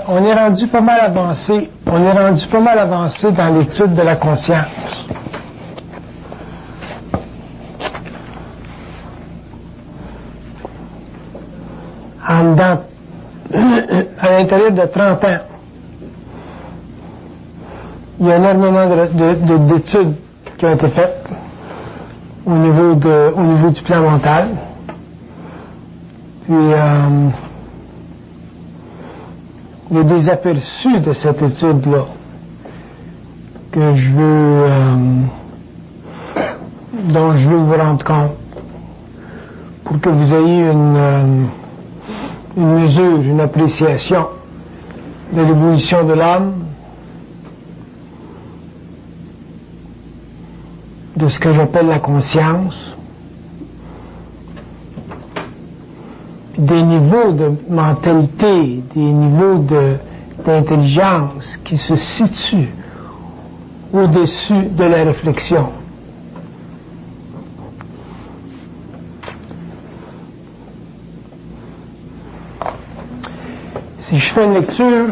On est rendu pas mal avancé. On est rendu pas mal avancé dans l'étude de la conscience. À l'intérieur de 30 ans, il y a énormément d'études qui ont été faites au niveau du plan mental. Puis, il y a des aperçus de cette étude-là que dont je veux vous rendre compte pour que vous ayez une mesure, une appréciation de l'évolution de l'âme, de ce que j'appelle la conscience, des niveaux de mentalité, des niveaux d'intelligence qui se situent au-dessus de la réflexion. Si je fais une lecture,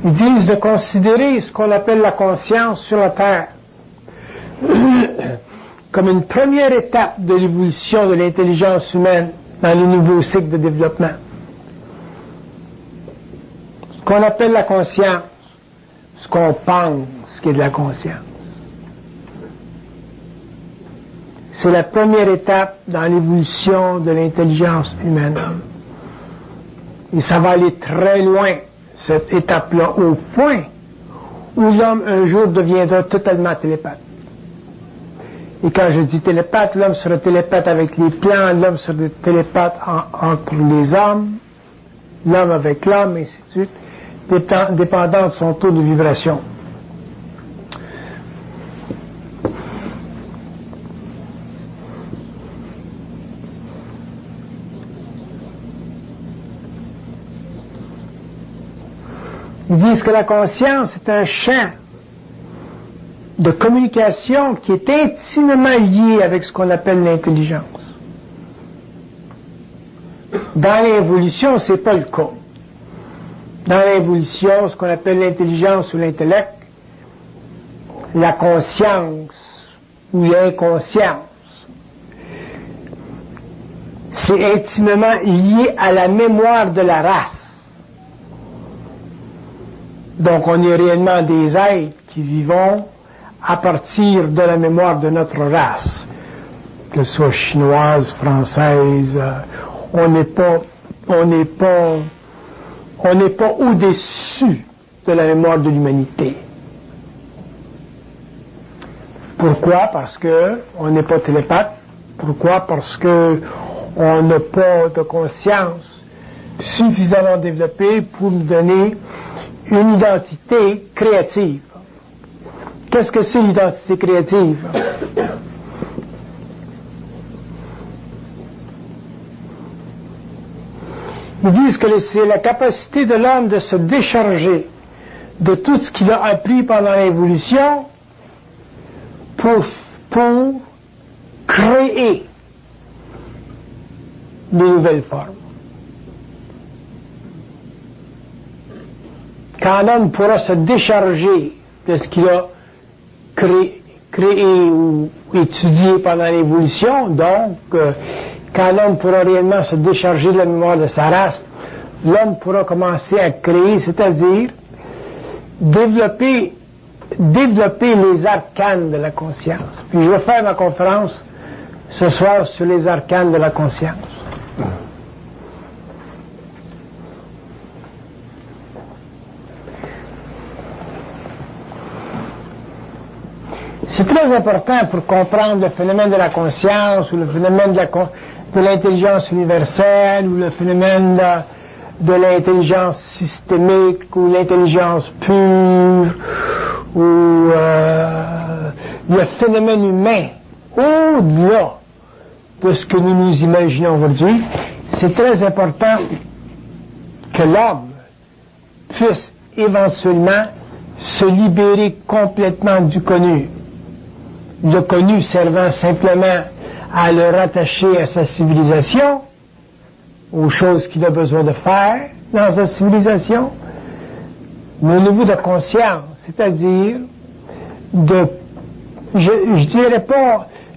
ils disent de considérer ce qu'on appelle la conscience sur la Terre comme une première étape de l'évolution de l'intelligence humaine dans les nouveaux cycles de développement. Ce qu'on appelle la conscience, ce qu'on pense qui est de la conscience. C'est la première étape dans l'évolution de l'intelligence humaine. Et ça va aller très loin, cette étape-là, au point où l'homme un jour deviendra totalement télépathe. Et quand je dis télépathe, l'homme sera télépathe avec les plans, l'homme sera télépathe entre les hommes, l'homme avec l'homme, et ainsi de suite, dépendant de son taux de vibration. Ils disent que la conscience est un champ de communication qui est intimement lié avec ce qu'on appelle l'intelligence. Dans l'évolution, c'est pas le cas. Dans l'évolution, ce qu'on appelle l'intelligence ou l'intellect, la conscience ou l'inconscience, c'est intimement lié à la mémoire de la race. Donc, on est réellement des êtres qui vivons à partir de la mémoire de notre race, que ce soit chinoise, française, on n'est pas au-dessus de la mémoire de l'humanité. Pourquoi? Parce que on n'est pas télépathe. Pourquoi? Parce que on n'a pas de conscience suffisamment développée pour nous donner une identité créative. Qu'est-ce que c'est l'identité créative? Ils disent que c'est la capacité de l'homme de se décharger de tout ce qu'il a appris pendant l'évolution pour créer de nouvelles formes. Quand l'homme pourra se décharger de ce qu'il a créé ou étudié pendant l'évolution, donc quand l'homme pourra réellement se décharger de la mémoire de sa race, l'homme pourra commencer à créer, c'est-à-dire développer les arcanes de la conscience. Puis je vais faire ma conférence ce soir sur les arcanes de la conscience. C'est très important pour comprendre le phénomène de la conscience ou le phénomène de l'intelligence universelle ou le phénomène de l'intelligence systémique ou l'intelligence pure ou le phénomène humain au-delà de ce que nous nous imaginons aujourd'hui, c'est très important que l'homme puisse éventuellement se libérer complètement du connu. Le connu servant simplement à le rattacher à sa civilisation, aux choses qu'il a besoin de faire dans sa civilisation, mais au niveau de conscience, c'est-à-dire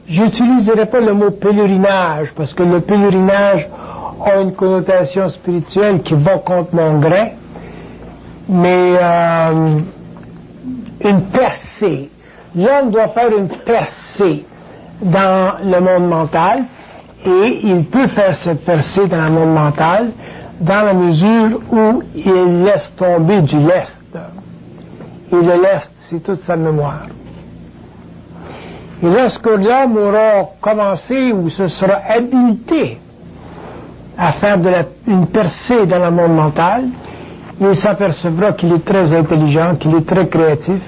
j'utiliserai pas le mot pèlerinage, parce que le pèlerinage a une connotation spirituelle qui va contre mon grain, mais une percée. L'homme doit faire une percée dans le monde mental, et il peut faire cette percée dans le monde mental dans la mesure où il laisse tomber du lest. Et le lest, c'est toute sa mémoire. Et lorsque l'homme aura commencé ou se sera habilité à faire une percée dans le monde mental, il s'apercevra qu'il est très intelligent, qu'il est très créatif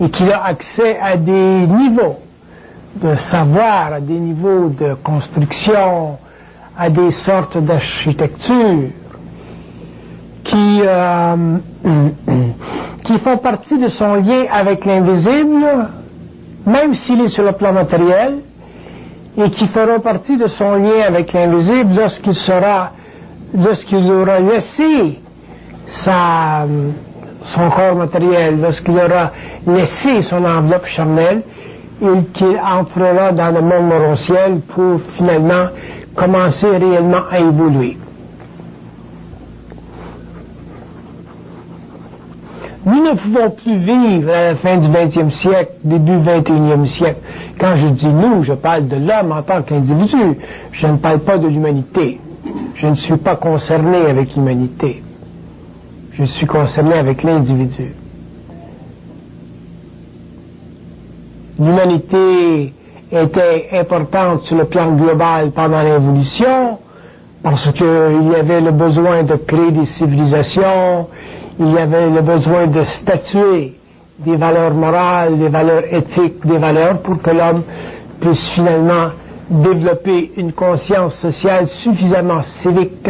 et qu'il a accès à des niveaux de savoir, à des niveaux de construction, à des sortes d'architecture qui font partie de son lien avec l'invisible, même s'il est sur le plan matériel, et qui feront partie de son lien avec l'invisible lorsqu'il aura laissé son corps matériel, lorsqu'il aura laissé son enveloppe charnelle, et qu'il entrera dans le monde morontiel pour finalement commencer réellement à évoluer. Nous ne pouvons plus vivre à la fin du 20e siècle, début 21e siècle. Quand je dis nous, je parle de l'homme en tant qu'individu. Je ne parle pas de l'humanité. Je ne suis pas concerné avec l'humanité. Je suis concerné avec l'individu. L'humanité était importante sur le plan global pendant l'évolution, parce qu'il y avait le besoin de créer des civilisations, il y avait le besoin de statuer des valeurs morales, des valeurs éthiques, des valeurs pour que l'homme puisse finalement développer une conscience sociale suffisamment civique.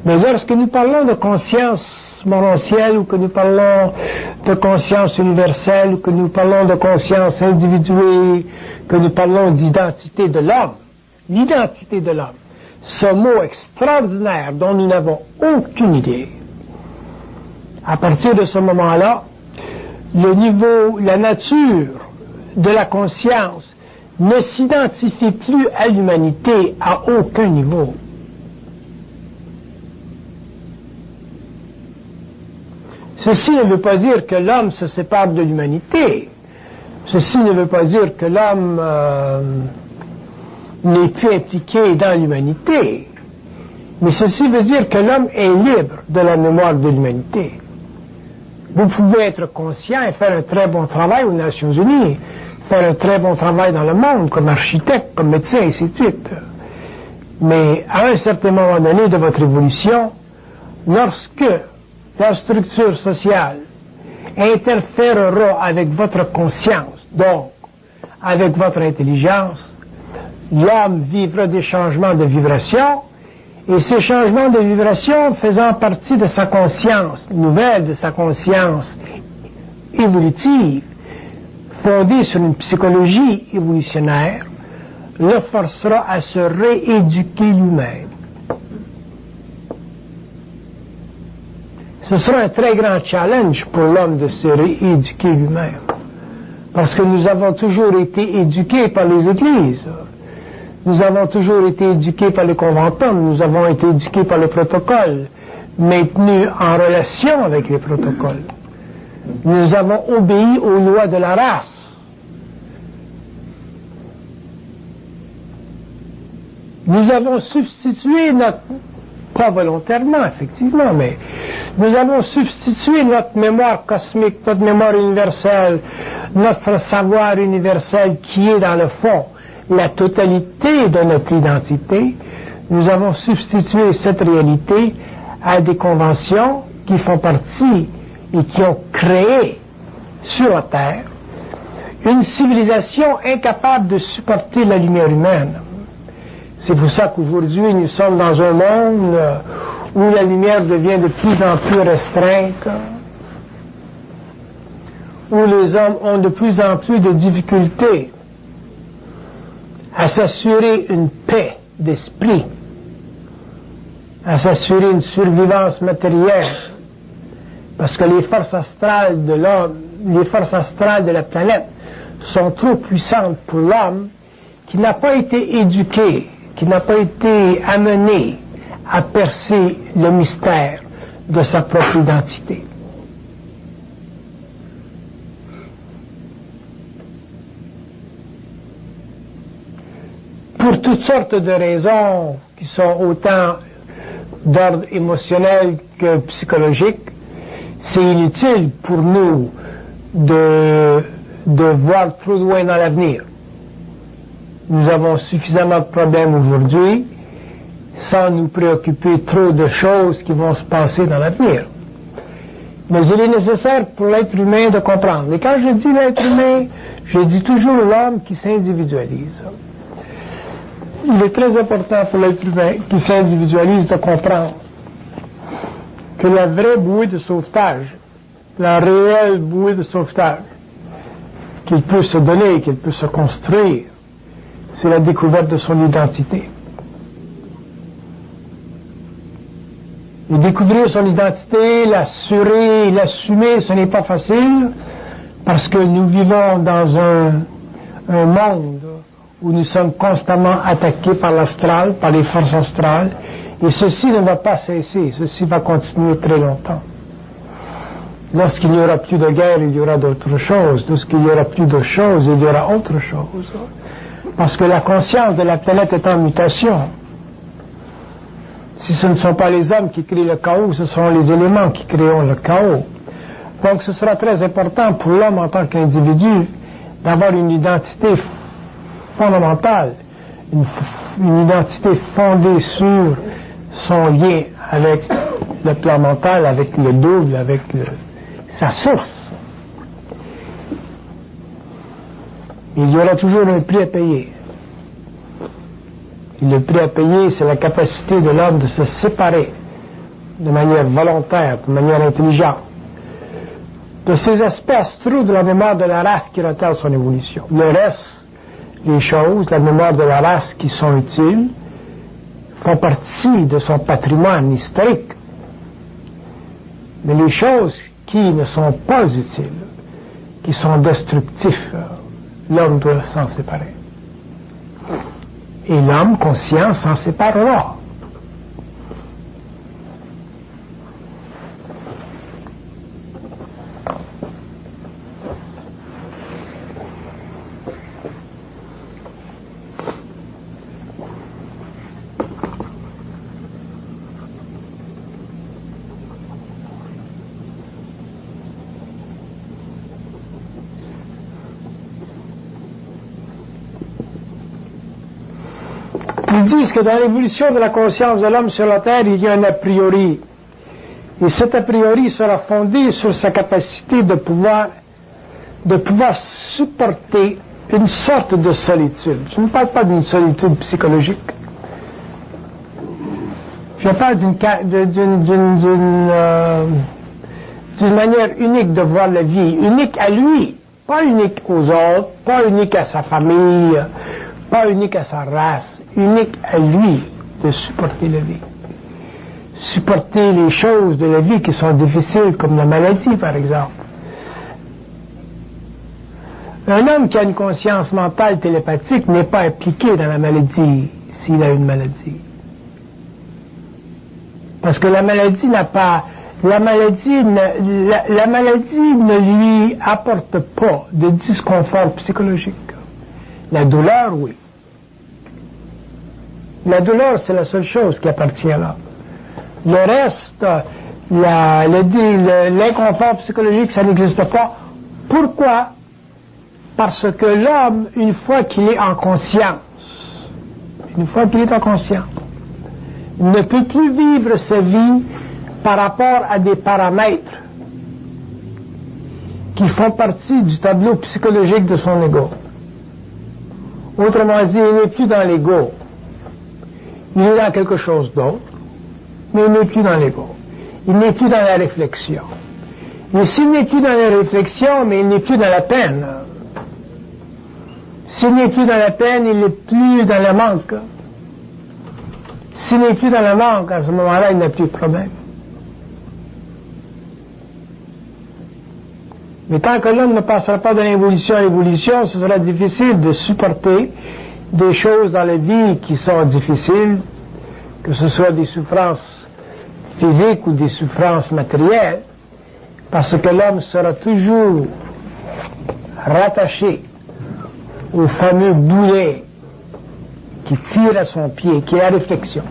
Mais lorsque nous parlons de conscience morontielle, ou que nous parlons de conscience universelle, ou que nous parlons de conscience individuée, que nous parlons d'identité de l'homme, l'identité de l'homme, ce mot extraordinaire dont nous n'avons aucune idée, à partir de ce moment-là, le niveau, la nature de la conscience ne s'identifie plus à l'humanité à aucun niveau. Ceci ne veut pas dire que l'homme se sépare de l'humanité. Ceci ne veut pas dire que l'homme n'est plus impliqué dans l'humanité. Mais ceci veut dire que l'homme est libre de la mémoire de l'humanité. Vous pouvez être conscient et faire un très bon travail aux Nations Unies, faire un très bon travail dans le monde, comme architecte, comme médecin, et ainsi de suite. Mais à un certain moment donné de votre évolution, lorsque la structure sociale interférera avec votre conscience, donc avec votre intelligence, l'homme vivra des changements de vibration, et ces changements de vibration faisant partie de sa conscience nouvelle, de sa conscience évolutive, fondée sur une psychologie évolutionnaire, le forcera à se rééduquer lui-même. Ce sera un très grand challenge pour l'homme de se rééduquer lui-même. Parce que nous avons toujours été éduqués par les églises. Nous avons toujours été éduqués par le conventum, nous avons été éduqués par le protocole, maintenus en relation avec les protocoles. Nous avons obéi aux lois de la race. Nous avons substitué pas volontairement, effectivement, mais nous avons substitué notre mémoire cosmique, notre mémoire universelle, notre savoir universel qui est dans le fond la totalité de notre identité, nous avons substitué cette réalité à des conventions qui font partie et qui ont créé sur la Terre Une civilisation incapable de supporter la lumière humaine. C'est pour ça qu'aujourd'hui, nous sommes dans un monde où la lumière devient de plus en plus restreinte, où les hommes ont de plus en plus de difficultés à s'assurer une paix d'esprit, à s'assurer une survivance matérielle, parce que les forces astrales de l'homme, les forces astrales de la planète sont trop puissantes pour l'homme qui n'a pas été éduqué, qui n'a pas été amené à percer le mystère de sa propre identité. Pour toutes sortes de raisons qui sont autant d'ordre émotionnel que psychologique, c'est inutile pour nous de voir trop loin dans l'avenir. Nous avons suffisamment de problèmes aujourd'hui sans nous préoccuper trop de choses qui vont se passer dans l'avenir. Mais il est nécessaire pour l'être humain de comprendre. Et quand je dis l'être humain, je dis toujours l'homme qui s'individualise. Il est très important pour l'être humain qui s'individualise de comprendre que la vraie bouée de sauvetage, la réelle bouée de sauvetage qu'il peut se donner, qu'il peut se construire, c'est la découverte de son identité. Et découvrir son identité, l'assurer, l'assumer, ce n'est pas facile parce que nous vivons dans un monde où nous sommes constamment attaqués par l'astral, par les forces astrales, et ceci ne va pas cesser, ceci va continuer très longtemps. Lorsqu'il n'y aura plus de guerre, il y aura d'autres choses. Lorsqu'il n'y aura plus de choses, il y aura autre chose. Parce que la conscience de la planète est en mutation. Si ce ne sont pas les hommes qui créent le chaos, ce seront les éléments qui créeront le chaos. Donc ce sera très important pour l'homme en tant qu'individu d'avoir une identité fondamentale, une identité fondée sur son lien avec le plan mental, avec le double, avec sa source. Il y aura toujours un prix à payer. Et le prix à payer, c'est la capacité de l'homme de se séparer de manière volontaire, de manière intelligente, de ces aspects astraux de la mémoire de la race qui retardent son évolution. Le reste, les choses, la mémoire de la race qui sont utiles, font partie de son patrimoine historique. Mais les choses qui ne sont pas utiles, qui sont destructives, l'homme doit s'en séparer. Et l'homme conscient s'en séparera. Ils disent que dans l'évolution de la conscience de l'homme sur la Terre, il y a un a priori. Et cet a priori sera fondé sur sa capacité de pouvoir supporter une sorte de solitude. Je ne parle pas d'une solitude psychologique. Je parle d'une manière unique de voir la vie, unique à lui, pas unique aux autres, pas unique à sa famille, pas unique à sa race, unique à lui de supporter la vie. Supporter les choses de la vie qui sont difficiles, comme la maladie, par exemple. Un homme qui a une conscience mentale télépathique n'est pas impliqué dans la maladie s'il a une maladie. Parce que la maladie n'a pas... La maladie ne lui apporte pas de disconfort psychologique. La douleur, oui. La douleur, c'est la seule chose qui appartient à l'homme. Le reste, l'inconfort psychologique, ça n'existe pas. Pourquoi? Parce que l'homme, une fois qu'il est en conscience, ne peut plus vivre sa vie par rapport à des paramètres qui font partie du tableau psychologique de son ego. Autrement dit, il n'est plus dans l'ego. Il est dans quelque chose d'autre, mais il n'est plus dans l'ego. Il n'est plus dans la réflexion. Et s'il n'est plus dans la réflexion, mais il n'est plus dans la peine. S'il n'est plus dans la peine, il n'est plus dans le manque. S'il n'est plus dans le manque, à ce moment-là, il n'a plus de problème. Mais tant que l'homme ne passera pas de l'évolution à l'évolution, ce sera difficile de supporter des choses dans la vie qui sont difficiles, que ce soit des souffrances physiques ou des souffrances matérielles, parce que l'homme sera toujours rattaché au fameux boulet qui tire à son pied, qui est la réflexion.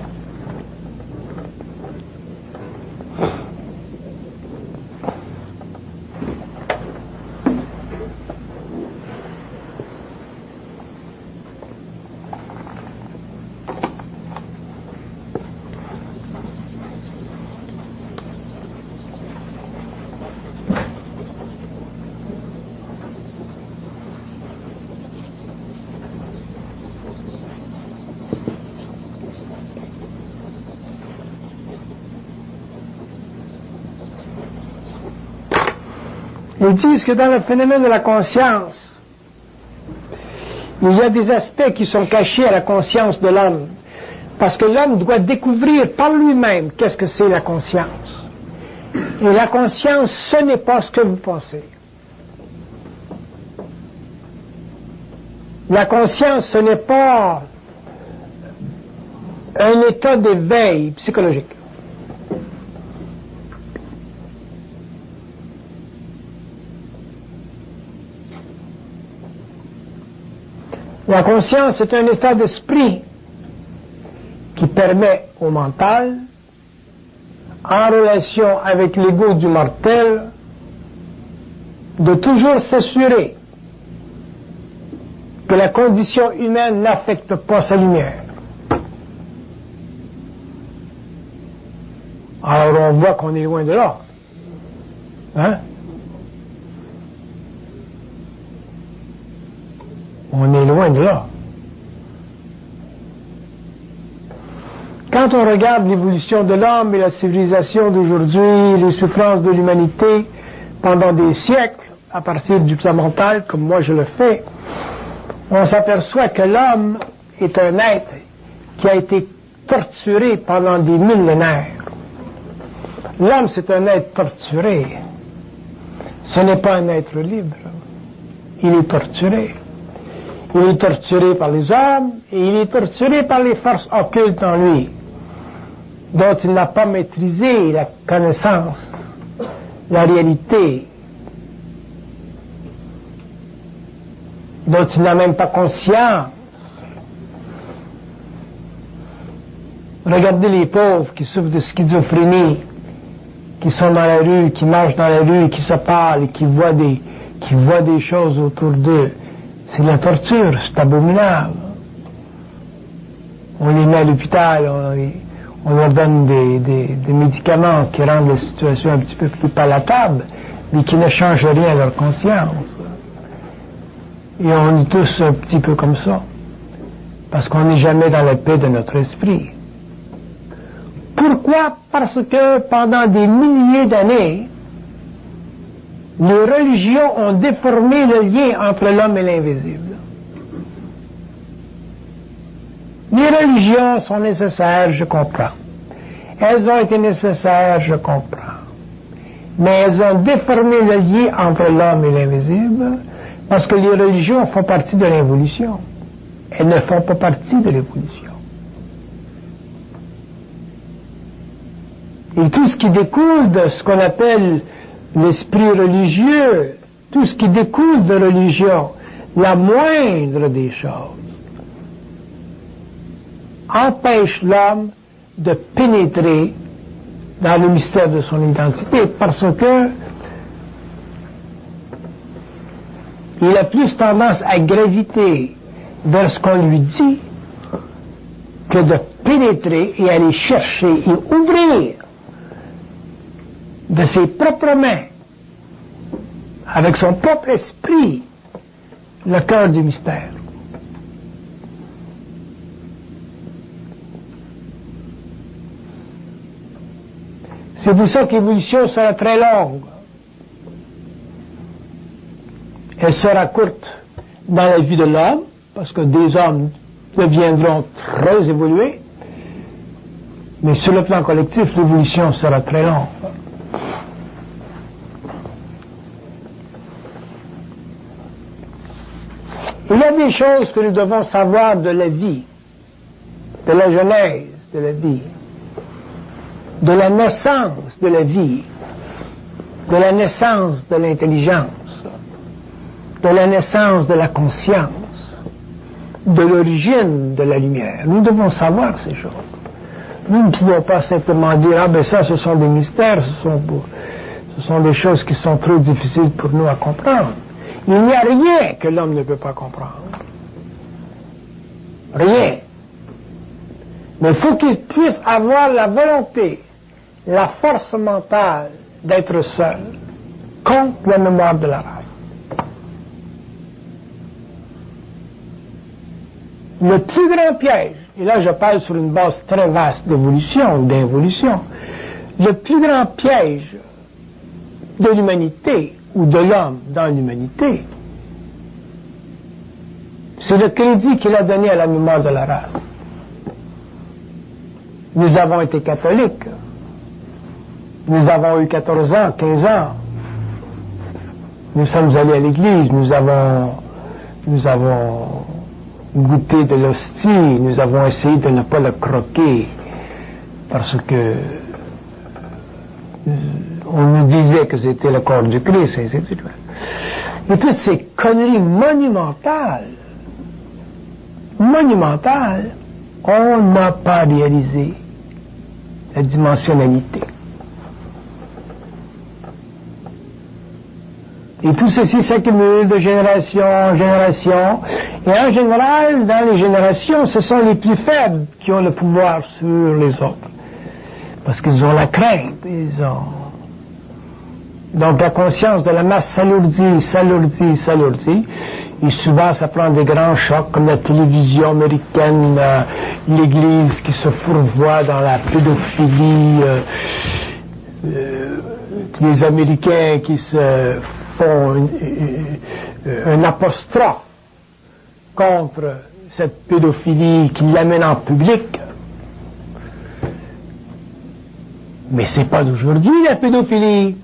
Ils disent que dans le phénomène de la conscience, il y a des aspects qui sont cachés à la conscience de l'homme, parce que l'homme doit découvrir par lui-même qu'est-ce que c'est la conscience. Et la conscience, ce n'est pas ce que vous pensez. La conscience, ce n'est pas un état d'éveil psychologique. La conscience est un état d'esprit qui permet au mental, en relation avec l'ego du mortel, de toujours s'assurer que la condition humaine n'affecte pas sa lumière. Alors on voit qu'on est loin de là. Hein? On est loin de là. Quand on regarde l'évolution de l'homme et la civilisation d'aujourd'hui, les souffrances de l'humanité pendant des siècles, à partir du plan mental, comme moi je le fais, on s'aperçoit que l'homme est un être qui a été torturé pendant des millénaires. L'homme, c'est un être torturé. Ce n'est pas un être libre. Il est torturé. Il est torturé par les hommes et il est torturé par les forces occultes en lui, dont il n'a pas maîtrisé la connaissance, la réalité, dont il n'a même pas conscience. Regardez les pauvres qui souffrent de schizophrénie, qui sont dans la rue, qui marchent dans la rue, qui se parlent, qui voient des choses autour d'eux. C'est de la torture, c'est abominable. On les met à l'hôpital, on leur donne des médicaments qui rendent la situation un petit peu plus palatable, mais qui ne changent rien à leur conscience. Et on est tous un petit peu comme ça, parce qu'on n'est jamais dans la paix de notre esprit. Pourquoi? Parce que pendant des milliers d'années, les religions ont déformé le lien entre l'homme et l'invisible. Les religions sont nécessaires, je comprends. Elles ont été nécessaires, je comprends. Mais elles ont déformé le lien entre l'homme et l'invisible parce que les religions font partie de l'évolution. Elles ne font pas partie de l'évolution. Et tout ce qui découle de ce qu'on appelle l'esprit religieux, tout ce qui découle de religion, la moindre des choses, empêche l'homme de pénétrer dans le mystère de son identité, parce que il a plus tendance à graviter vers ce qu'on lui dit que de pénétrer et aller chercher et ouvrir de ses propres mains avec son propre esprit, le cœur du mystère. C'est pour ça que l'évolution sera très longue. Elle sera courte dans la vie de l'homme, parce que des hommes deviendront très évolués, mais sur le plan collectif, l'évolution sera très longue. Il y a des choses que nous devons savoir de la vie, de la genèse de la vie, de la naissance de la vie, de la naissance de l'intelligence, de la naissance de la conscience, de l'origine de la lumière. Nous devons savoir ces choses. Nous ne pouvons pas simplement dire, ah ben ça, ce sont des mystères, ce sont des choses qui sont trop difficiles pour nous à comprendre. Il n'y a rien que l'homme ne peut pas comprendre. Rien. Mais il faut qu'il puisse avoir la volonté, la force mentale d'être seul contre la mémoire de la race. Le plus grand piège, et là je parle sur une base très vaste d'évolution ou d'involution, le plus grand piège de l'humanité ou de l'homme dans l'humanité, c'est le crédit qu'il a donné à la mémoire de la race. Nous avons été catholiques. Nous avons eu 14 ans, 15 ans. Nous sommes allés à l'église, nous avons goûté de l'hostie, nous avons essayé de ne pas le croquer, parce que on nous disait que c'était le corps du Christ, et ainsi de suite. Et toutes ces conneries monumentales, on n'a pas réalisé la dimensionnalité. Et tout ceci s'accumule de génération en génération. Et en général, dans les générations, ce sont les plus faibles qui ont le pouvoir sur les autres. Parce qu'ils ont la crainte, Donc la conscience de la masse s'alourdit. Et souvent, ça prend des grands chocs, comme la télévision américaine, l'Église qui se fourvoie dans la pédophilie, les Américains qui se font un apostrophe contre cette pédophilie qui l'amène en public. Mais c'est pas d'aujourd'hui la pédophilie.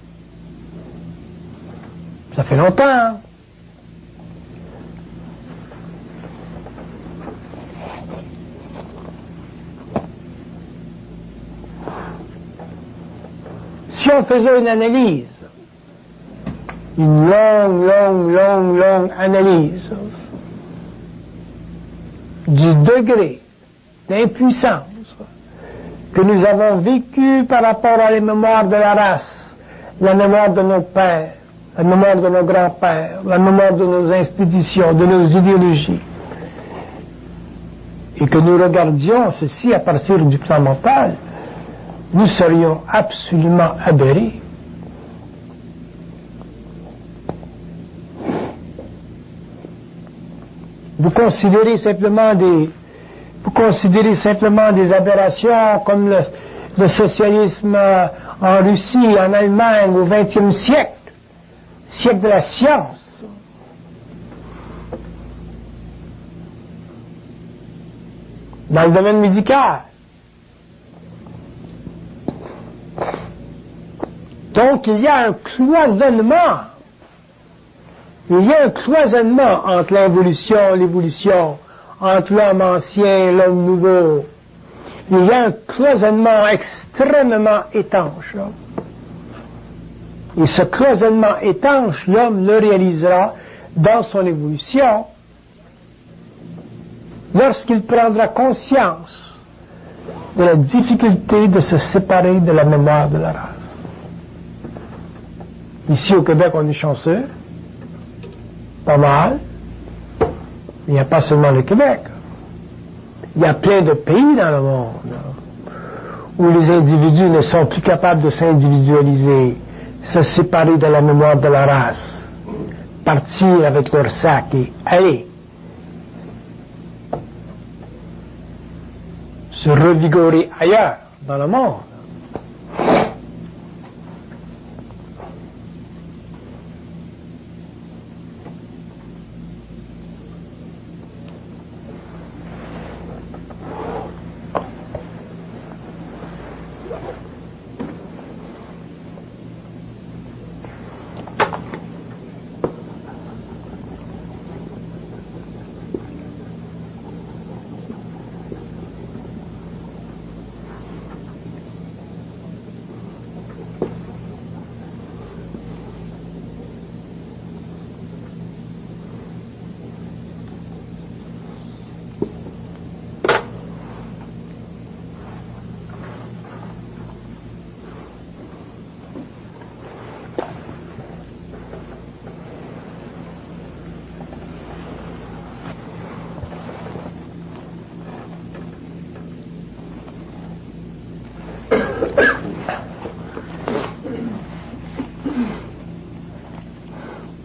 Ça fait longtemps. Si on faisait une analyse, une longue analyse du degré d'impuissance que nous avons vécu par rapport à la mémoire de la race, la mémoire de nos pères, la mémoire de nos grands-pères, la mémoire de nos institutions, de nos idéologies, et que nous regardions ceci à partir du plan mental, nous serions absolument aberrés. Vous considérez simplement des aberrations comme le socialisme en Russie, en Allemagne, au XXe siècle, siècle de la science. Dans le domaine médical. Donc, il y a un cloisonnement. Il y a un cloisonnement entre l'involution et l'évolution, entre l'homme ancien et l'homme nouveau. Il y a un cloisonnement extrêmement étanche. Là. Et ce cloisonnement étanche, l'homme le réalisera dans son évolution lorsqu'il prendra conscience de la difficulté de se séparer de la mémoire de la race. Ici au Québec, on est chanceux, pas mal. Il n'y a pas seulement le Québec. Il y a plein de pays dans le monde où les individus ne sont plus capables de s'individualiser, se séparer de la mémoire de la race. partir avec leur sac et aller se revigorer ailleurs dans le monde.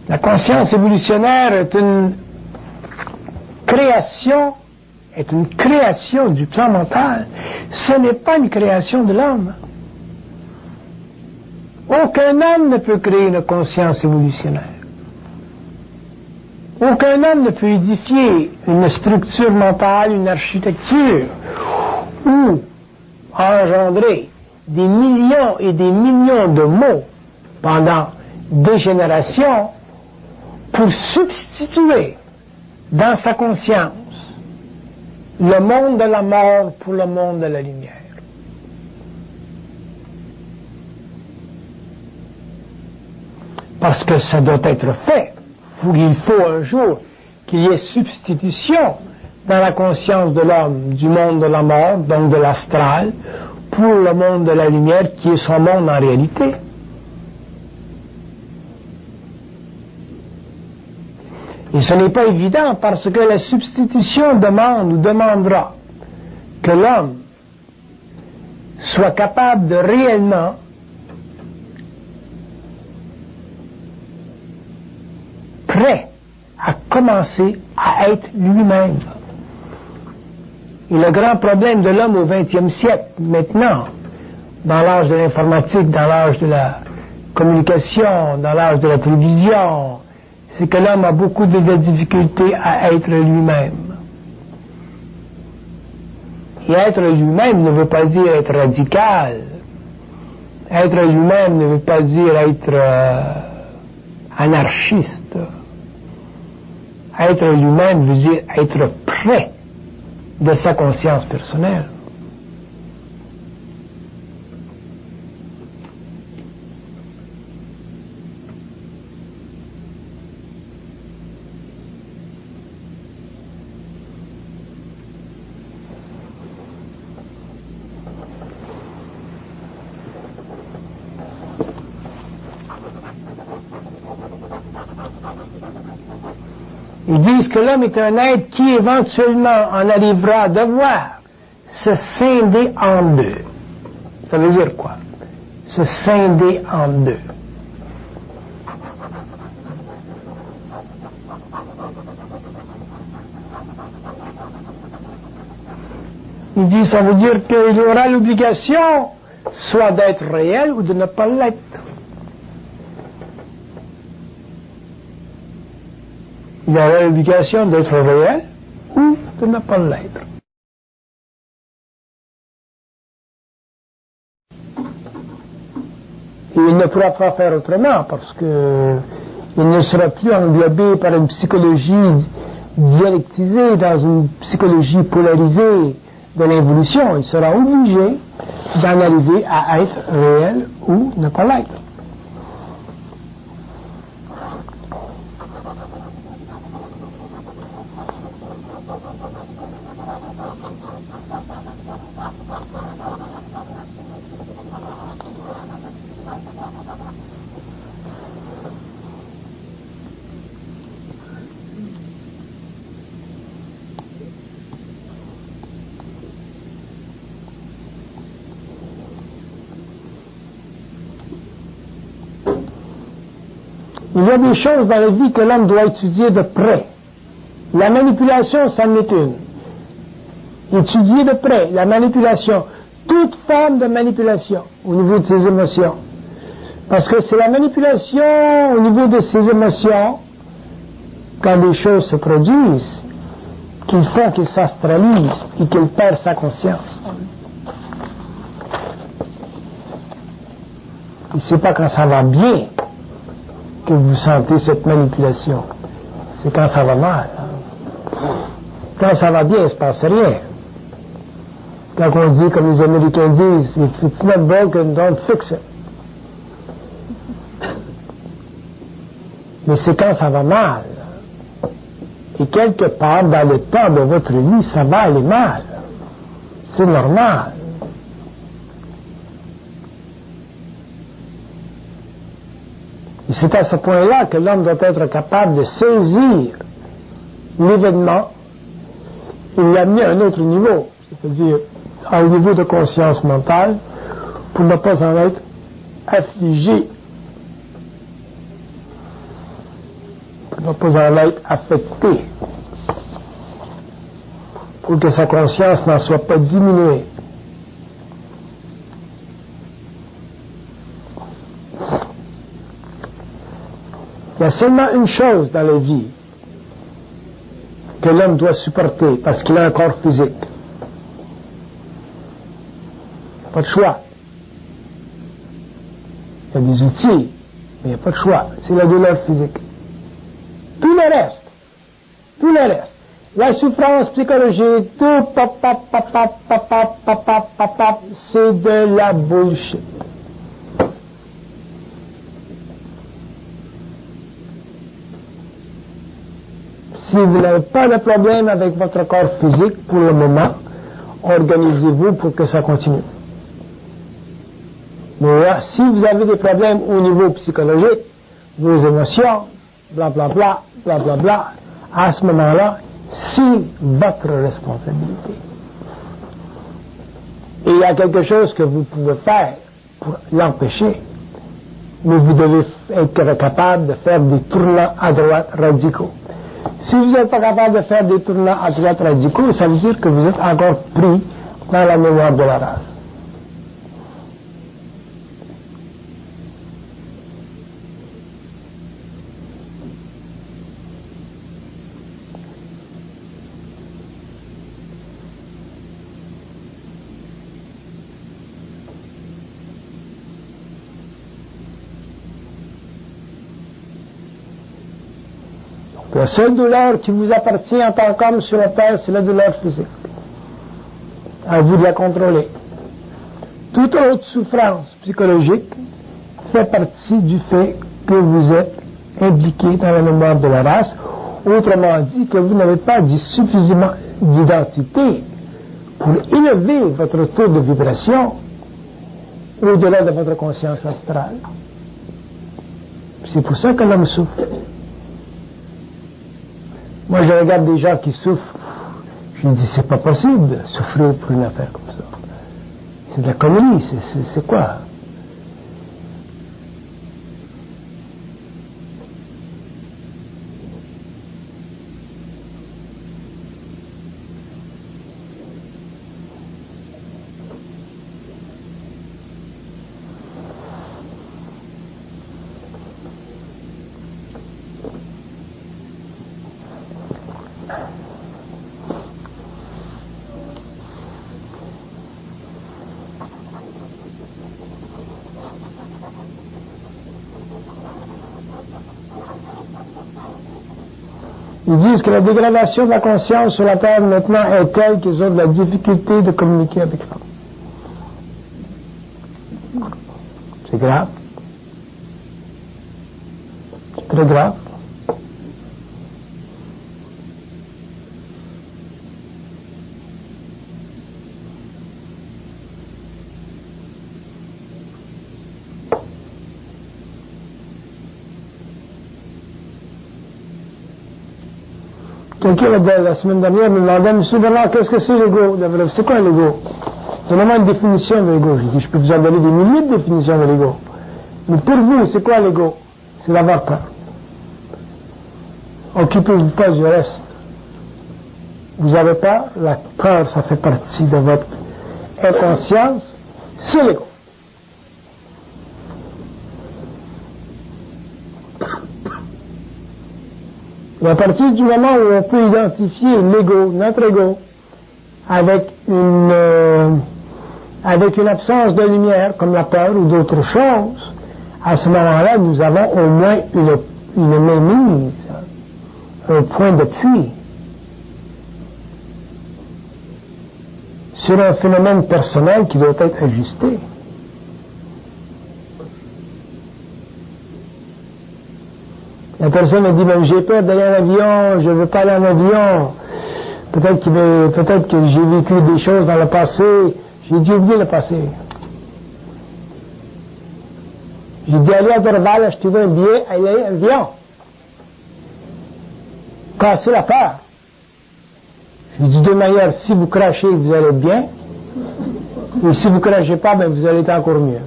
La conscience évolutionnaire est une création du plan mental. Ce n'est pas une création de l'homme. Aucun homme ne peut créer une conscience évolutionnaire. Aucun homme ne peut édifier une structure mentale, une architecture, ou engendrer des millions et des millions de mots pendant des générations pour substituer dans sa conscience le monde de la mort pour le monde de la lumière. Parce que ça doit être fait. Il faut un jour qu'il y ait substitution dans la conscience de l'homme du monde de la mort, donc de l'astral, pour le monde de la lumière qui est son monde en réalité. Et ce n'est pas évident parce que la substitution demande ou demandera que l'homme soit capable de réellement prêt à commencer à être lui-même. Et le grand problème de l'homme au XXe siècle, maintenant, dans l'âge de l'informatique, dans l'âge de la communication, dans l'âge de la télévision, c'est que l'homme a beaucoup de difficultés à être lui-même. Et être lui-même ne veut pas dire être radical. Être lui-même ne veut pas dire être anarchiste. Être lui-même veut dire être près de sa conscience personnelle. Ils disent que l'homme est un être qui éventuellement en arrivera à devoir se scinder en deux. Ça veut dire quoi? Se scinder en deux. Il dit, ça veut dire qu'il aura l'obligation soit d'être réel ou de ne pas l'être. Il aura l'obligation d'être réel ou de ne pas l'être. Et il ne pourra pas faire autrement parce que il ne sera plus englobé par une psychologie dialectisée, dans une psychologie polarisée de l'évolution. Il sera obligé d'en arriver à être réel ou ne pas l'être. Il y a des choses dans la vie que l'homme doit étudier de près. La manipulation, ça en est une. Étudier de près la manipulation, toute forme de manipulation au niveau de ses émotions. Parce que c'est la manipulation au niveau de ses émotions, quand des choses se produisent, qu'il font qu'il s'astralise et qu'il perd sa conscience. Et c'est pas quand ça va bien que vous sentez cette manipulation. C'est quand ça va mal. Quand ça va bien, il ne se passe rien. Quand on dit, comme les Américains disent, if it's not broken, don't fix it. Mais c'est quand ça va mal. Et quelque part, dans le temps de votre vie, ça va aller mal. C'est normal. Et c'est à ce point-là que l'homme doit être capable de saisir l'événement et l'amener à un autre niveau, c'est-à-dire à un niveau de conscience mentale, pour ne pas en être affligé, pour ne pas en être affecté, pour que sa conscience n'en soit pas diminuée. Il y a seulement une chose dans la vie que l'homme doit supporter parce qu'il a un corps physique. Pas de choix. Il y a des outils, mais il n'y a pas de choix. C'est la douleur physique. Tout le reste, la souffrance psychologique, tout, c'est de la bullshit. Si vous n'avez pas de problème avec votre corps physique pour le moment, organisez-vous pour que ça continue. Mais là, si vous avez des problèmes au niveau psychologique, vos émotions, blablabla, blablabla, à ce moment-là, c'est votre responsabilité. Et il y a quelque chose que vous pouvez faire pour l'empêcher, mais vous devez être capable de faire des tournants à droite radicaux. Si vous n'êtes pas capable de faire des tournants à droite radicaux, ça veut dire que vous êtes encore pris dans la mémoire de la race. La seule douleur qui vous appartient en tant qu'homme sur la terre, c'est la douleur physique. À vous de la contrôler. Toute autre souffrance psychologique fait partie du fait que vous êtes impliqué dans la mémoire de la race, autrement dit que vous n'avez pas suffisamment d'identité pour élever votre taux de vibration au-delà de votre conscience astrale. C'est pour ça que l'homme souffre. Moi, je regarde des gens qui souffrent. Je me dis, c'est pas possible de souffrir pour une affaire comme ça. C'est de la connerie, c'est quoi? Ils disent que la dégradation de la conscience sur la Terre maintenant est telle qu'ils ont de la difficulté de communiquer avec l'homme. C'est grave. C'est très grave. Quelqu'un la semaine dernière me demandait, M. Bernard, qu'est-ce que c'est l'ego? C'est quoi l'ego? Donnez-moi une définition de l'ego. J'ai dit, je peux vous en donner des milliers de définitions de l'ego. Mais pour vous, c'est quoi l'ego? C'est d'avoir peur. Occupez-vous pas du reste. Vous n'avez pas, la peur, ça fait partie de votre inconscience, c'est l'ego. Et à partir du moment où on peut identifier l'ego, notre ego, avec une absence de lumière, comme la peur ou d'autres choses, à ce moment-là, nous avons au moins une mainmise, un point d'appui sur un phénomène personnel qui doit être ajusté. La personne a dit, ben, j'ai peur d'aller en avion, je ne veux pas aller en avion. Peut-être que j'ai vécu des choses dans le passé. J'ai dit, oubliez le passé. J'ai dit, allez à Dorval, achetez-vous un billet, allez en avion. Cassez la peur. J'ai dit, de manière, si vous crachez, vous allez bien. Et si vous ne crachez pas, ben, vous allez être encore mieux.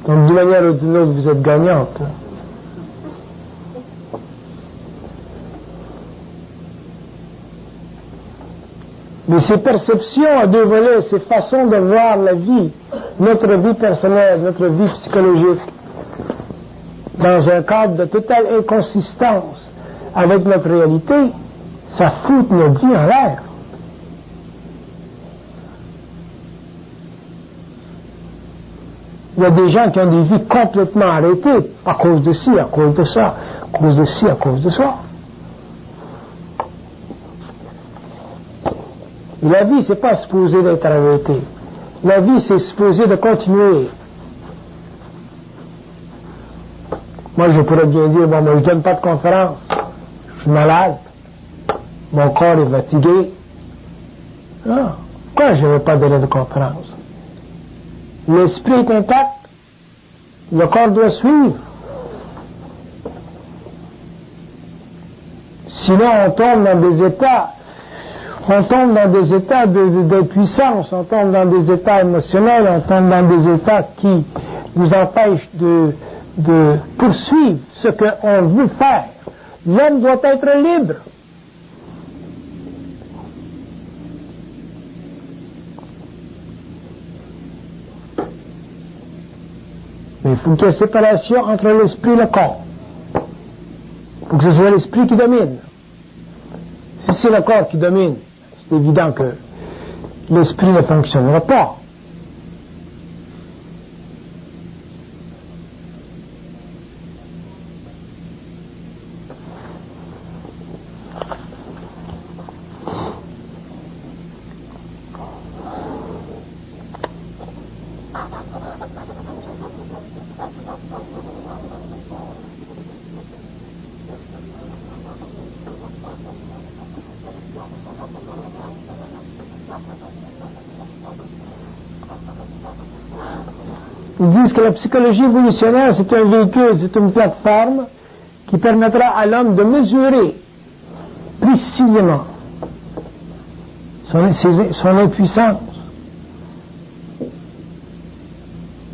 Donc, d'une manière ou d'une autre, vous êtes gagnante. Mais ces perceptions à deux volets, ces façons de voir la vie, notre vie personnelle, notre vie psychologique, dans un cadre de totale inconsistance avec notre réalité, ça fout notre vie en l'air. Il y a des gens qui ont des vies complètement arrêtées à cause de ci, à cause de ça, à cause de ci, à cause de ça. Et la vie, c'est pas supposé d'être arrêtée. La vie, c'est supposé de continuer. Moi, je pourrais bien dire, bon, moi, je donne pas de conférence. Je suis malade. Mon corps est fatigué. Non. Pourquoi je ne vais pas donner de conférence? L'esprit est intact. Le corps doit suivre. Sinon, on tombe dans des états d'impuissance, on tombe dans des états émotionnels, on tombe dans des états qui nous empêchent de poursuivre ce qu'on veut faire. L'homme doit être libre. Mais il faut qu'il y ait séparation entre l'esprit et le corps. Il faut que ce soit l'esprit qui domine. Si c'est le corps qui domine, c'est évident que l'esprit ne fonctionnera pas. Ils disent que la psychologie évolutionnaire, c'est un véhicule, c'est une plateforme qui permettra à l'homme de mesurer précisément son impuissance.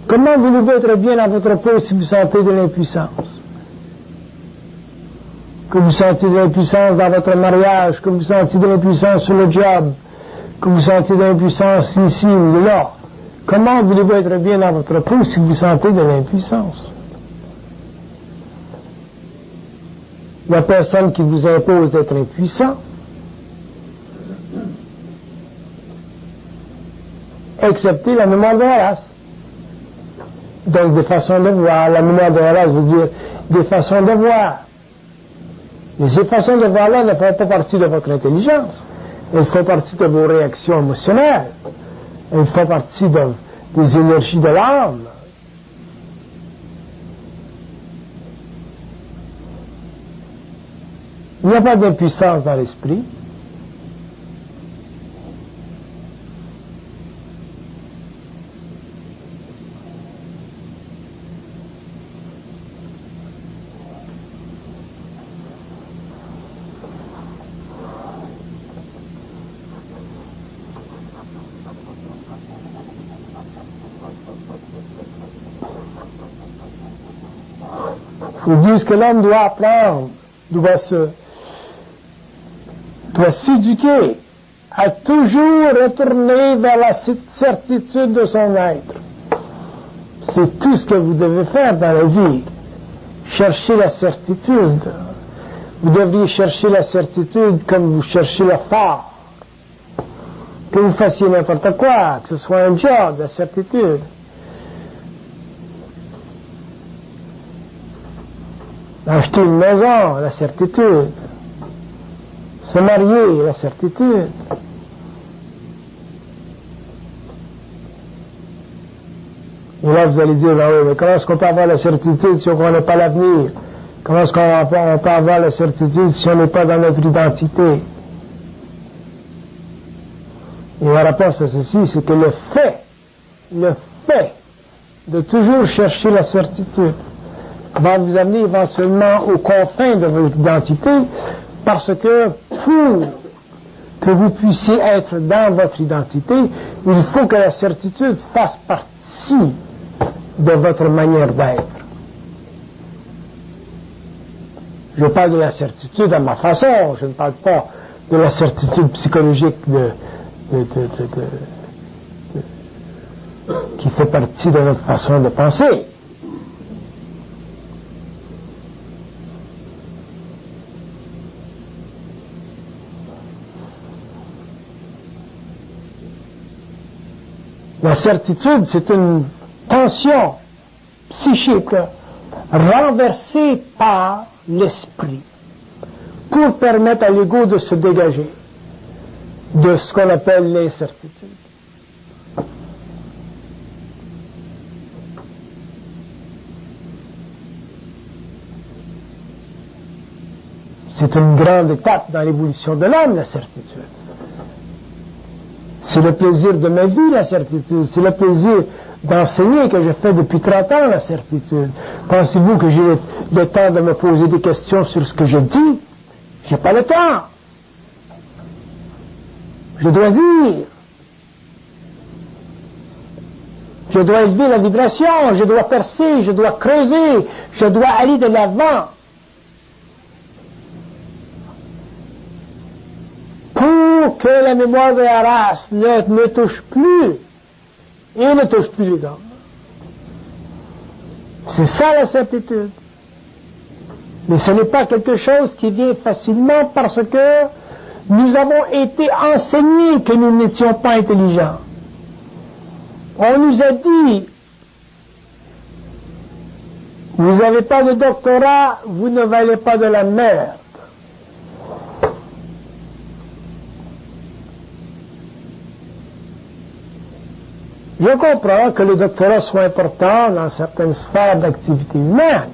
Comment voulez-vous être bien dans votre peau si vous sentez de l'impuissance? Que vous sentez de l'impuissance dans votre mariage, que vous sentez de l'impuissance sur le job, que vous sentez de l'impuissance ici ou là. Comment voulez-vous être bien dans votre peau si vous sentez de l'impuissance? Il n'y a personne qui vous impose d'être impuissant. Excepté la mémoire de Horace. Donc des façons de voir. La mémoire de Horace veut dire des façons de voir. Mais ces façons de voir-là ne font pas partie de votre intelligence. Elles font partie de vos réactions émotionnelles. Elles font partie des énergies de l'âme. Il n'y a pas d'impuissance dans l'esprit. Ils disent que l'homme doit apprendre doit s'éduquer à toujours retourner vers la certitude de son être. C'est tout ce que vous devez faire dans la vie. Chercher la certitude. Vous devriez chercher la certitude comme vous cherchez le phare. Que vous fassiez n'importe quoi, que ce soit un job, la certitude. Acheter une maison, la certitude. Se marier, la certitude. Et là, vous allez dire, ben oui, mais comment est-ce qu'on peut avoir la certitude si on ne connaît pas l'avenir? Comment est-ce qu'on peut avoir la certitude si on n'est pas dans notre identité? Et la réponse à ceci, c'est que le fait de toujours chercher la certitude va vous amener éventuellement aux confins de votre identité, parce que pour que vous puissiez être dans votre identité, il faut que la certitude fasse partie de votre manière d'être. Je parle de la certitude à ma façon, je ne parle pas de la certitude psychologique qui fait partie de notre façon de penser. La certitude, c'est une tension psychique renversée par l'esprit pour permettre à l'ego de se dégager de ce qu'on appelle l'incertitude. C'est une grande étape dans l'évolution de l'âme, la certitude. C'est le plaisir de ma vie, la certitude. C'est le plaisir d'enseigner que je fais depuis 30 ans, la certitude. Pensez-vous que j'ai le temps de me poser des questions sur ce que je dis? J'ai pas le temps. Je dois dire. Je dois élever la vibration, je dois percer, je dois creuser, je dois aller de l'avant. Pour que la mémoire de la race ne me touche plus et ne touche plus les hommes. C'est ça la certitude. Mais ce n'est pas quelque chose qui vient facilement parce que nous avons été enseignés que nous n'étions pas intelligents. On nous a dit, vous n'avez pas de doctorat, vous ne valez pas de la merde. Je comprends que le doctorat soit important dans certaines sphères d'activité humaine.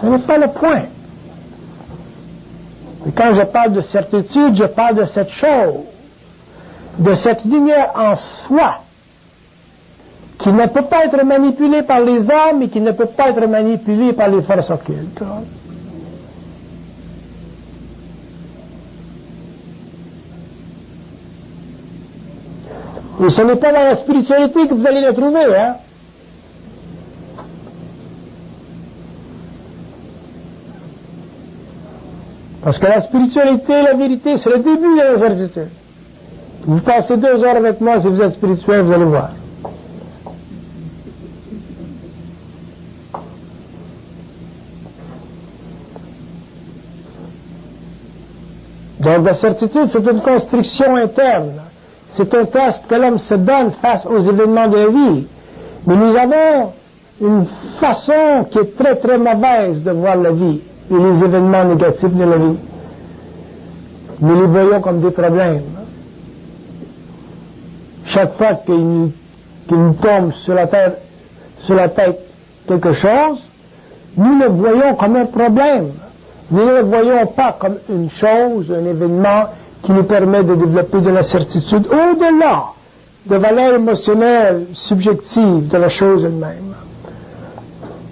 Ce n'est pas le point. Et quand je parle de certitude, je parle de cette chose, de cette lumière en soi, qui ne peut pas être manipulée par les hommes et qui ne peut pas être manipulée par les forces occultes. Et ce n'est pas dans la spiritualité que vous allez le trouver, hein? Parce que la spiritualité, la vérité, c'est le début de la certitude. Vous passez 2 heures avec moi, si vous êtes spirituel, vous allez voir. Donc la certitude, c'est une construction interne. C'est un test que l'homme se donne face aux événements de la vie. Mais nous avons une façon qui est très très mauvaise de voir la vie et les événements négatifs de la vie. Nous les voyons comme des problèmes. Chaque fois qu'il nous tombe sur la tête quelque chose, nous le voyons comme un problème. Nous ne le voyons pas comme une chose, un événement qui nous permet de développer de la certitude au-delà de valeurs émotionnelles subjectives de la chose elle-même.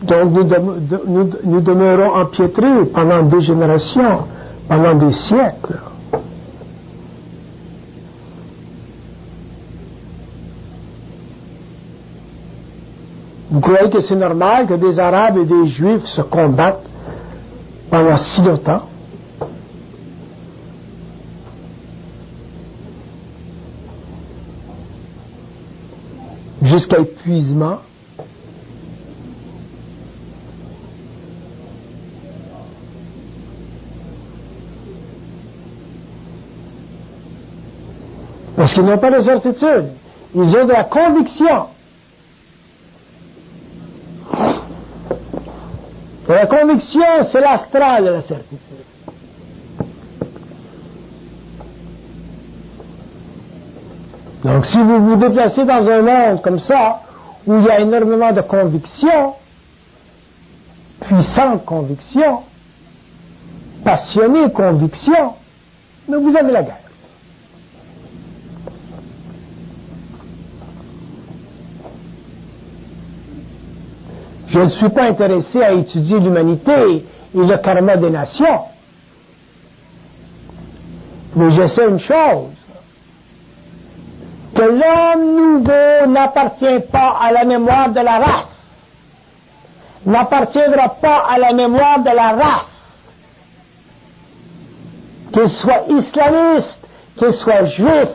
Donc nous demeurons empiétrés pendant des générations, pendant des siècles. Vous croyez que c'est normal que des Arabes et des Juifs se combattent pendant si longtemps? jusqu'à épuisement. Parce qu'ils n'ont pas de certitude, ils ont de la conviction. Et la conviction, c'est l'astral de la certitude. Donc, si vous vous déplacez dans un monde comme ça, où il y a énormément de conviction, puissante conviction, passionnée conviction, mais vous avez la guerre. Je ne suis pas intéressé à étudier l'humanité et le karma des nations. Mais je sais une chose, que l'homme nouveau n'appartient pas à la mémoire de la race, n'appartiendra pas à la mémoire de la race, qu'il soit islamiste, qu'il soit juif,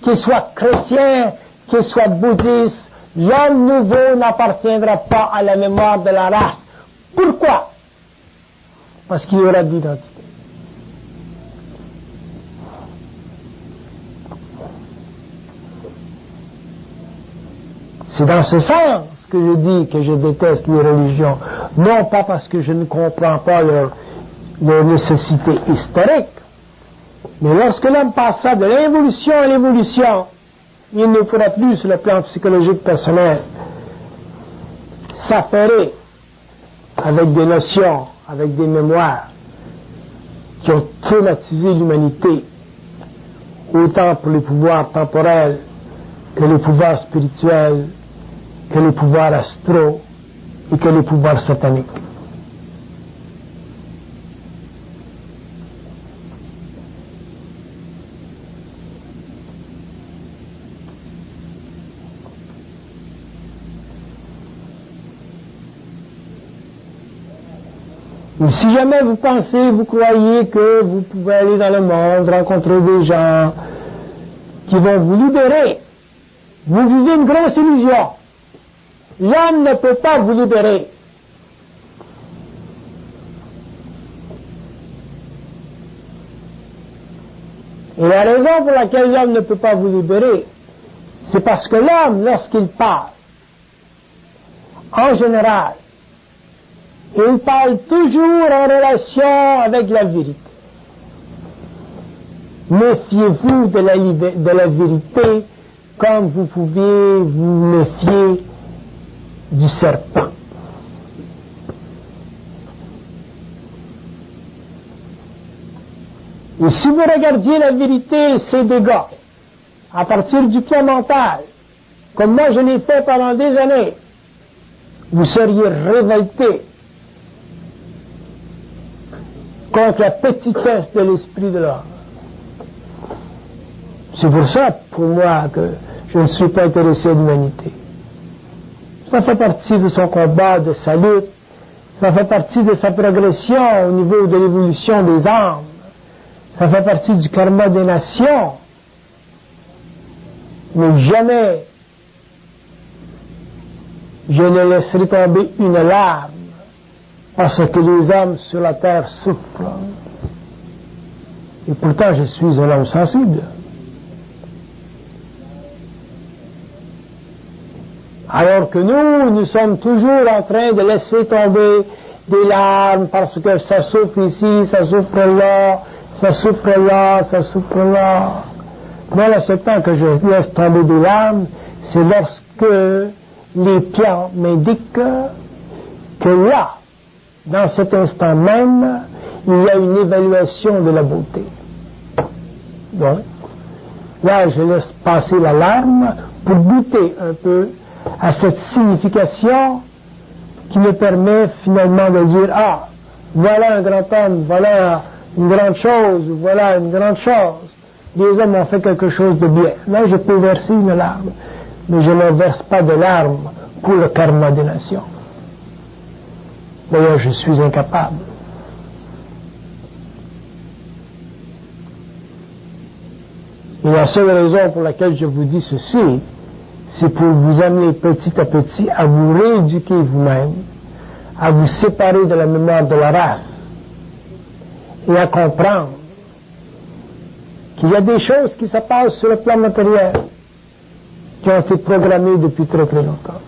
qu'il soit chrétien, qu'il soit bouddhiste, l'homme nouveau n'appartiendra pas à la mémoire de la race. Pourquoi? Parce qu'il y aura d'identité. C'est dans ce sens que je dis que je déteste les religions, non pas parce que je ne comprends pas leur nécessité historique, mais lorsque l'homme passera de l'involution à l'évolution, il ne pourra plus, sur le plan psychologique personnel, s'affairer avec des notions, avec des mémoires qui ont traumatisé l'humanité, autant pour les pouvoirs temporels que les pouvoirs spirituels, que les pouvoirs astraux et que les pouvoirs sataniques. Et si jamais vous pensez, vous croyez que vous pouvez aller dans le monde, rencontrer des gens qui vont vous libérer, vous vivez une grosse illusion. L'homme ne peut pas vous libérer. Et la raison pour laquelle l'homme ne peut pas vous libérer, c'est parce que l'homme, lorsqu'il parle, en général, il parle toujours en relation avec la vérité. Méfiez-vous de la vérité comme vous pouvez vous méfier du serpent. Et si vous regardiez la vérité et ses dégâts, à partir du plan mental, comme moi je l'ai fait pendant des années, vous seriez révolté contre la petitesse de l'esprit de l'homme. C'est pour ça, pour moi, que je ne suis pas intéressé à l'humanité. Ça fait partie de son combat, de sa lutte, ça fait partie de sa progression au niveau de l'évolution des âmes, ça fait partie du karma des nations. Mais jamais je ne laisserai tomber une larme parce que les hommes sur la terre souffrent. Et pourtant, je suis un homme sensible. Alors que nous sommes toujours en train de laisser tomber des larmes parce que ça souffre ici, ça souffre là, ça souffre là, ça souffre là. Moi, le seul temps que je laisse tomber des larmes, c'est lorsque les plans m'indiquent que là, dans cet instant même, il y a une évaluation de la beauté. Donc, là, je laisse passer la larme pour goûter un peu à cette signification qui me permet finalement de dire, ah, voilà un grand homme, voilà une grande chose, voilà une grande chose. Les hommes ont fait quelque chose de bien. Là, je peux verser une larme, mais je ne verse pas de larmes pour le karma des nations. D'ailleurs, je suis incapable. Et la seule raison pour laquelle je vous dis ceci, c'est pour vous amener petit à petit à vous rééduquer vous-même, à vous séparer de la mémoire de la race et à comprendre qu'il y a des choses qui se passent sur le plan matériel qui ont été programmées depuis très très longtemps.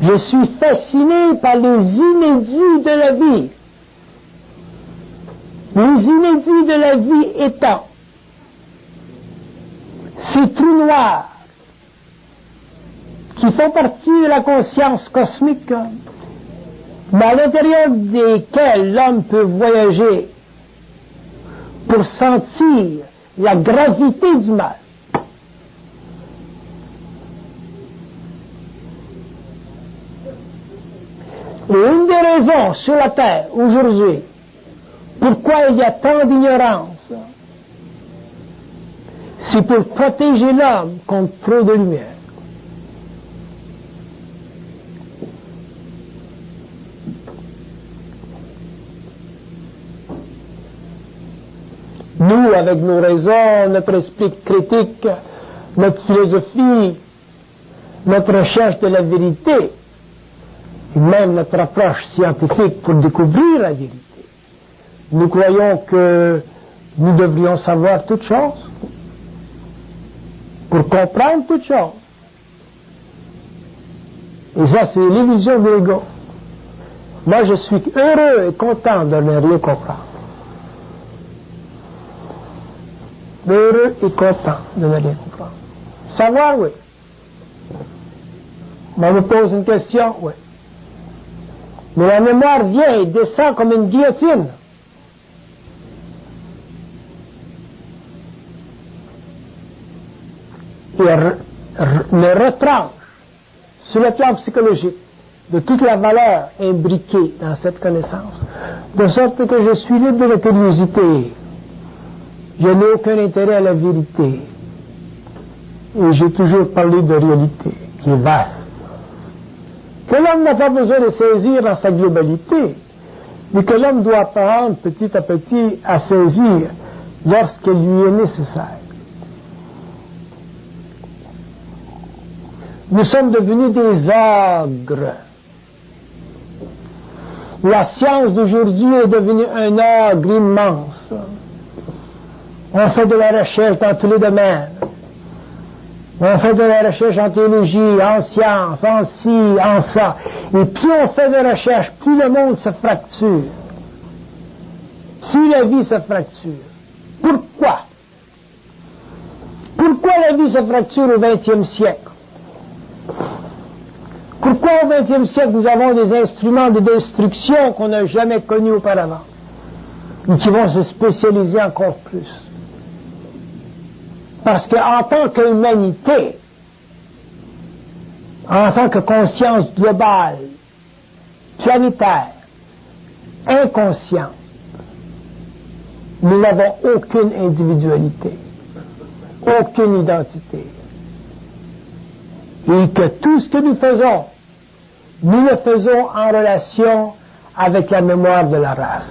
Je suis fasciné par les inédits de la vie. Les inédits de la vie étant ces trous noirs qui font partie de la conscience cosmique, mais à l'intérieur desquels l'homme peut voyager pour sentir la gravité du mal. Et une des raisons sur la Terre aujourd'hui pourquoi il y a tant d'ignorance, c'est pour protéger l'homme contre trop de lumière. Nous, avec nos raisons, notre esprit critique, notre philosophie, notre recherche de la vérité, et même notre approche scientifique pour découvrir la vérité, nous croyons que nous devrions savoir toutes choses, pour comprendre toutes choses. Et ça, c'est l'illusion de l'ego. Moi, je suis heureux et content de ne rien comprendre. Heureux et content de ne rien comprendre. Savoir, oui. On me pose une question, oui. Mais la mémoire vient et descend comme une guillotine. Et me retranche sur le plan psychologique de toute la valeur imbriquée dans cette connaissance, de sorte que je suis libre de curiosité. Je n'ai aucun intérêt à la vérité. Et j'ai toujours parlé de réalité, qui est vaste, que l'homme n'a pas besoin de saisir dans sa globalité, mais que l'homme doit apprendre petit à petit à saisir lorsqu'il lui est nécessaire. Nous sommes devenus des ogres. La science d'aujourd'hui est devenue un ogre immense. On fait de la recherche dans tous les domaines. On fait de la recherche en théologie, en science, en ci, en ça. Et plus on fait de recherche, plus le monde se fracture. Plus la vie se fracture. Pourquoi? Pourquoi la vie se fracture au XXe siècle? Pourquoi au XXe siècle nous avons des instruments de destruction qu'on n'a jamais connus auparavant et qui vont se spécialiser encore plus? Parce qu'en tant qu'humanité, en tant que conscience globale, planétaire, inconsciente, nous n'avons aucune individualité, aucune identité. Et que tout ce que nous faisons, nous le faisons en relation avec la mémoire de la race.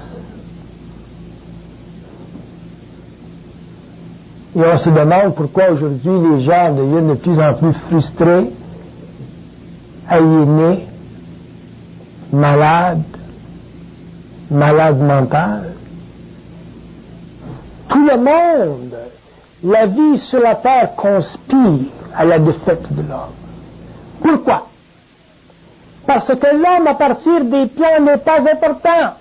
Et on se demande pourquoi aujourd'hui les gens deviennent de plus en plus frustrés, aliénés, malades mentales. Tout le monde, la vie sur la terre conspire à la défaite de l'homme. Pourquoi? Parce que l'homme, à partir des plans, n'est pas important.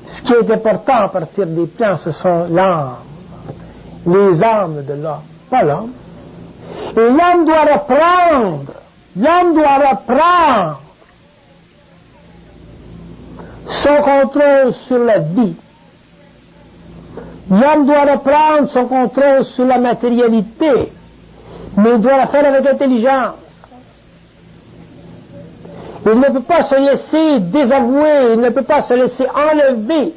Ce qui est important à partir des plans, ce sont l'âme, les âmes de l'homme, pas l'homme. Et l'homme doit reprendre son contrôle sur la vie. L'homme doit reprendre son contrôle sur la matérialité, mais il doit la faire avec intelligence. Il ne peut pas se laisser désavouer, il ne peut pas se laisser enlever.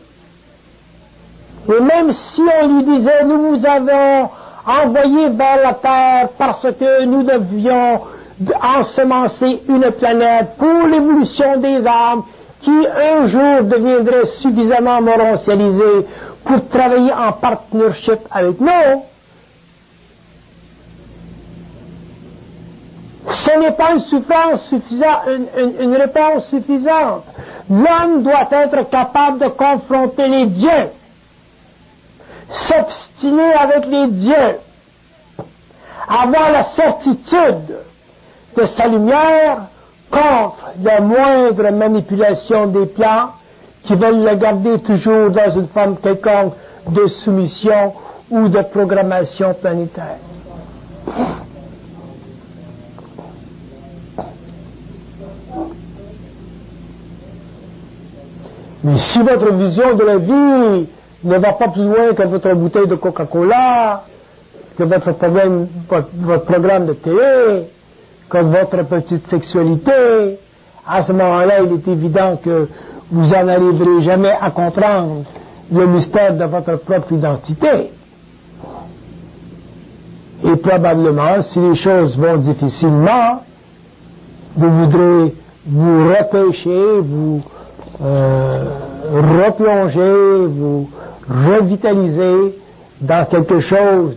Et même si on lui disait, nous vous avons envoyé vers la terre parce que nous devions d'ensemencer une planète pour l'évolution des âmes qui un jour deviendrait suffisamment morontialisée pour travailler en partnership avec nous, ce n'est pas une souffrance suffisante, une réponse suffisante. L'homme doit être capable de confronter les dieux, s'obstiner avec les dieux, avoir la certitude de sa lumière contre la moindre manipulation des plans qui veulent le garder toujours dans une forme quelconque de soumission ou de programmation planétaire. Mais si votre vision de la vie ne va pas plus loin que votre bouteille de Coca-Cola, que votre programme de télé, que votre petite sexualité, à ce moment-là, il est évident que vous n'en arriverez jamais à comprendre le mystère de votre propre identité. Et probablement, si les choses vont difficilement, vous voudrez vous repêcher, vous replonger, vous revitaliser dans quelque chose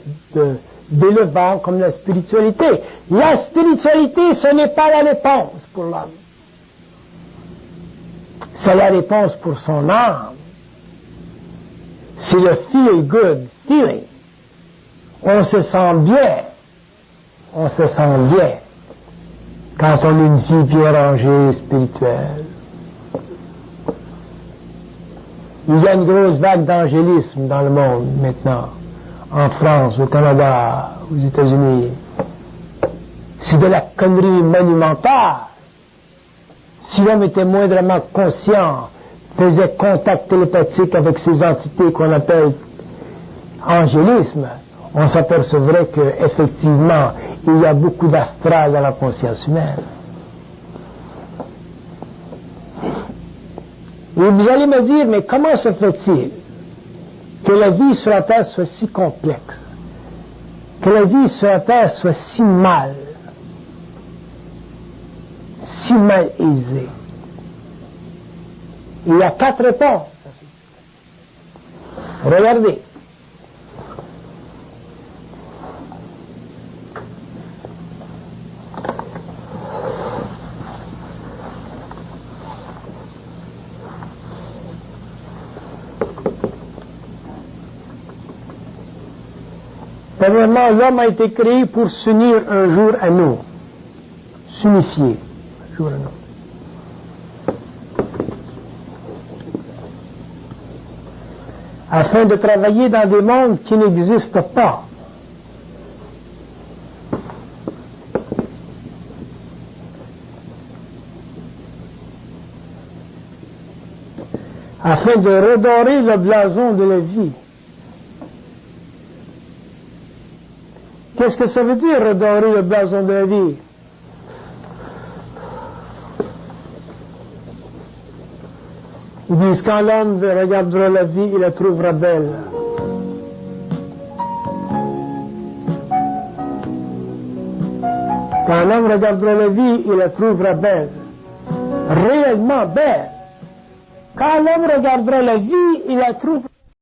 d'élevant comme la spiritualité. La spiritualité, ce n'est pas la réponse pour l'homme. C'est la réponse pour son âme. C'est le feel-good feeling. On se sent bien. On se sent bien quand on est une vie bien rangée spirituelle. Il y a une grosse vague d'angélisme dans le monde maintenant, en France, au Canada, aux États-Unis. C'est de la connerie monumentale. Si l'homme était moindrement conscient, faisait contact télépathique avec ces entités qu'on appelle angélisme, on s'apercevrait qu'effectivement, il y a beaucoup d'astral dans la conscience humaine. Et vous allez me dire, mais comment se fait-il que la vie sur la Terre soit si complexe, que la vie sur la Terre soit si mal aisée? Il y a 4 réponses. Regardez. Premièrement, l'homme a été créé pour s'unir un jour à nous. S'unifier un jour à nous. Afin de travailler dans des mondes qui n'existent pas. Afin de redorer le blason de la vie. Qu'est-ce que ça veut dire, redorer le blason de la vie? Ils disent, quand l'homme regardera la vie, il la trouvera belle. Quand l'homme regardera la vie, il la trouvera belle. Réellement belle. Quand l'homme regardera la vie, il la trouvera